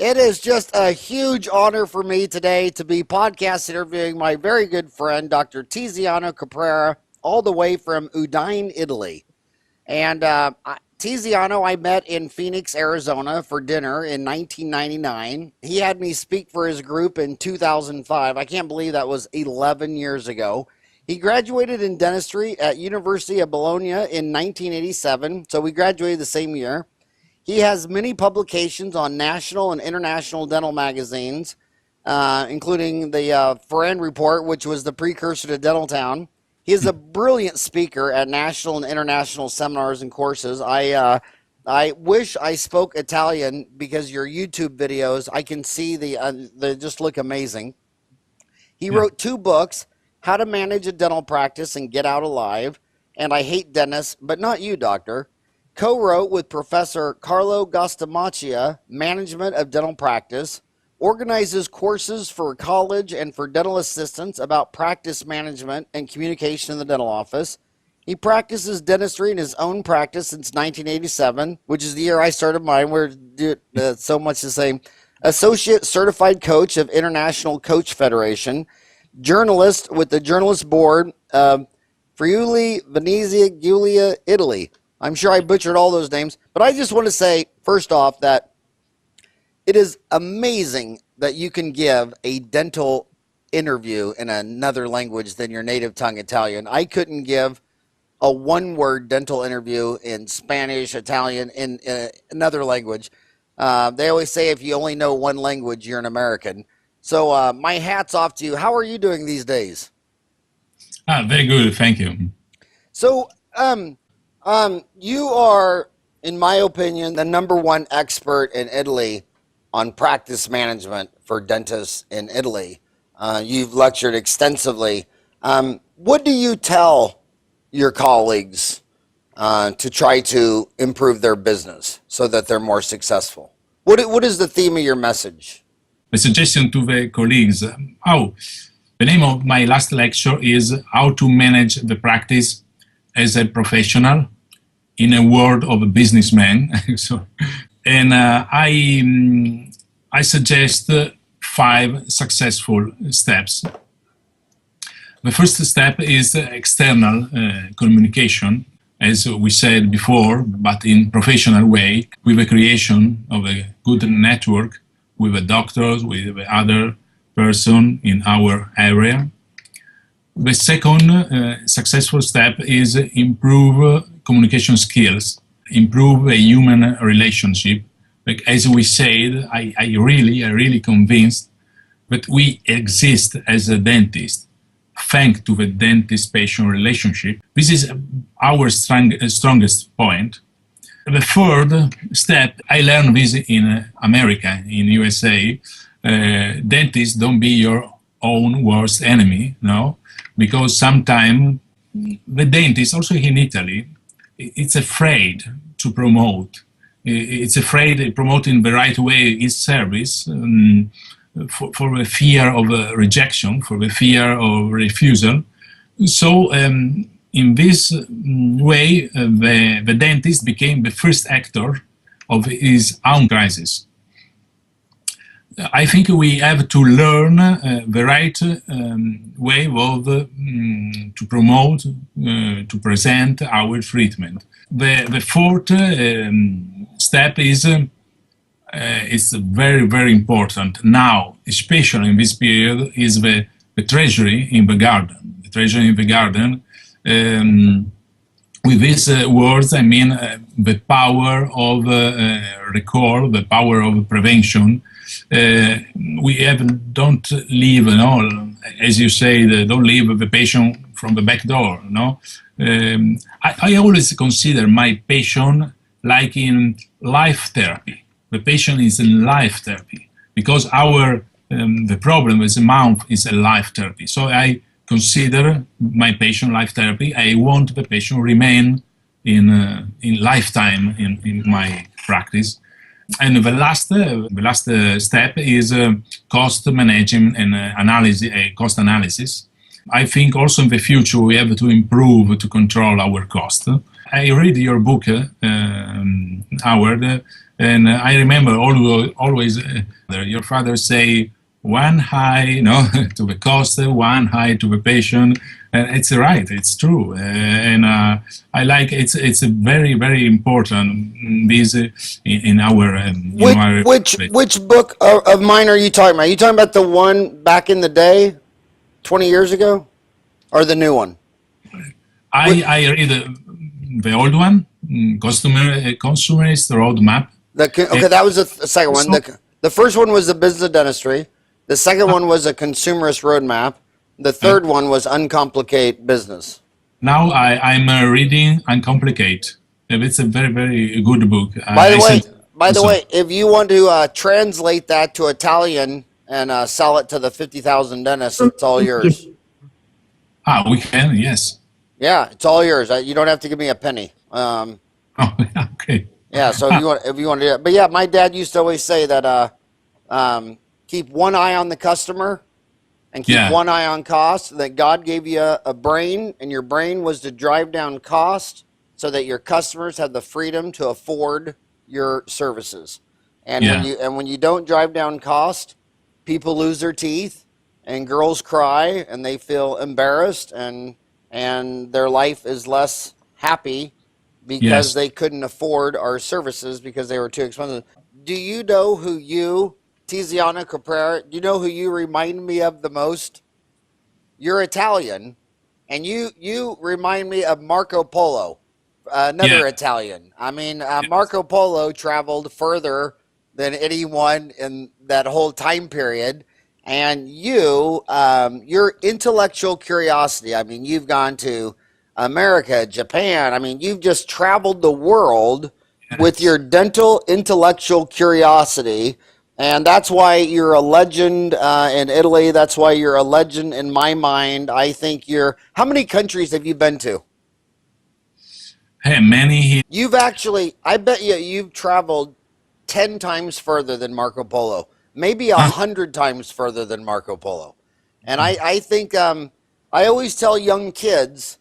It is just a huge honor for me today to be podcast interviewing my very good friend, Dr. Tizianocaprara, all the way from Udine, Italy. And Tiziano, I met in Phoenix, Arizona for dinner in 1999. He had me speak for his group in 2005. I can't believe that was 11 years ago. He graduated in dentistry at University of Bologna in 1987, so we graduated the same year. He has many publications on national and international dental magazines, including the Farran report, which was the precursor to Dentaltown. He is a brilliant speaker at national and international seminars and courses. I wish I spoke Italian because your YouTube videos, I can see they just look amazing. He wrote 2 books, How to Manage a Dental Practice and Get Out Alive, and I Hate Dentists, But Not You, Doctor. Co-wrote with Professor Carlo Gastamaccia, Management of Dental Practice, organizes courses for college and for dental assistants about practice management and communication in the dental office. He practices dentistry in his own practice since 1987, which is the year I started mine. We're so much the same. Associate Certified Coach of International Coach Federation, journalist with the Journalist Board of Friuli, Venezia, Giulia, Italy. I'm sure I butchered all those names, but I just want to say, first off, that it is amazing that you can give a dental interview in another language than your native tongue, Italian. I couldn't give a one-word dental interview in Spanish, Italian, in another language. They always say if you only know one language, you're an American. So my hat's off to you. How are you doing these days? Very good, thank you. So, you are, in my opinion, the #1 expert in Italy on practice management for dentists in Italy. You've lectured extensively. What do you tell your colleagues to try to improve their business so that they're more successful? What is the theme of your message? The suggestion to the colleagues, the name of my last lecture is How to Manage the Practice as a Professional in a World of a Businessman. And I suggest 5 successful steps. The first step is external communication, as we said before, but in professional way, with the creation of a good network with the doctors, with the other person in our area. The second successful step is improve communication skills, improve a human relationship. Like as we said, I really convinced that we exist as a dentist, thanks to the dentist-patient relationship. This is our strongest point. The third step, I learned this in America, in USA. Dentists, don't be your own worst enemy, no? Because sometimes the dentist, also in Italy, it's afraid to promote. It's afraid of promoting the right way its service for the fear of rejection, for the fear of refusal. So in this way, the dentist became the first actor of his own crisis. I think we have to learn the right way of to promote, to present our treatment. The fourth step is very, very important now, especially in this period, is the treasury in the garden. The treasury in the garden. With these words, I mean the power of recall, the power of prevention. Don't leave, as you say, don't leave the patient from the back door. I always consider my patient like in life therapy. The patient is in life therapy because the problem with the mouth is a life therapy. So I consider my patient life therapy. I want the patient remain in lifetime in my practice. And the last step is cost management and cost analysis. I think also in the future we have to improve to control our cost. I read your book, Howard, and I remember always your father say one high, to the cost, one high to the patient. It's right, it's true, and I like it's a very very important this in our which book of mine are you talking about? Are you talking about the one back in the day, 20 years ago, or the new one? I read the old one, Consumerist Roadmap. Okay, that was the second one. The first one was the business of dentistry. The second one was a consumerist roadmap. The third one was uncomplicate business. Now I'm reading Uncomplicate. It's a very very good book. By the way, if you want to translate that to Italian and sell it to the 50,000 dentists, it's all yours. We can, yes. Yeah, it's all yours. You don't have to give me a penny. Okay. Yeah, so if you want to do it. But yeah, my dad used to always say that keep one eye on the customer and keep one eye on cost. That God gave you a brain, and your brain was to drive down cost so that your customers have the freedom to afford your services. And when you don't drive down cost, people lose their teeth and girls cry and they feel embarrassed and their life is less happy because they couldn't afford our services because they were too expensive. Do you know who you, Tizianocaprara, do you know who you remind me of the most? You're Italian, and you remind me of Marco Polo, another Italian. I mean, Marco Polo traveled further than anyone in that whole time period. And your intellectual curiosity, I mean, you've gone to America, Japan. I mean, you've just traveled the world with your dental intellectual curiosity. And that's why you're a legend in Italy. That's why you're a legend in my mind. I think how many countries have you been to? Hey, many. You've actually, I bet you've traveled 10 times further than Marco Polo. Maybe 100 times further than Marco Polo. And I think I always tell young kids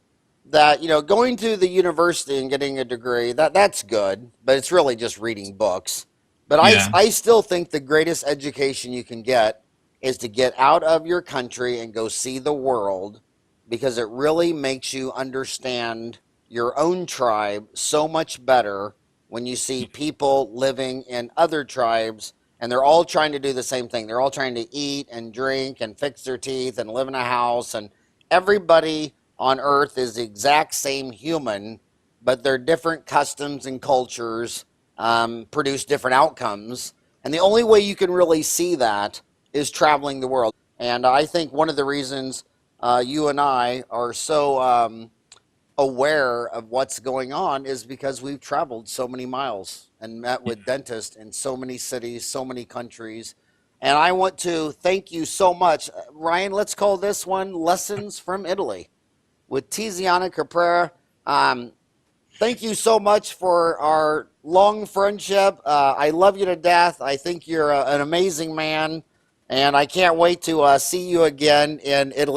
that, going to the university and getting a degree, that's good, but it's really just reading books. But I still think the greatest education you can get is to get out of your country and go see the world, because it really makes you understand your own tribe so much better when you see people living in other tribes and they're all trying to do the same thing. They're all trying to eat and drink and fix their teeth and live in a house, and everybody on earth is the exact same human, but their different customs and cultures produce different outcomes. And the only way you can really see that is traveling the world. And I think one of the reasons you and I are so aware of what's going on is because we've traveled so many miles and met with dentists in so many cities, so many countries. And I want to thank you so much. Ryan, let's call this one Lessons from Italy with Tizianocaprara. Thank you so much for our long friendship. I love you to death. I think you're an amazing man, and I can't wait to see you again in Italy.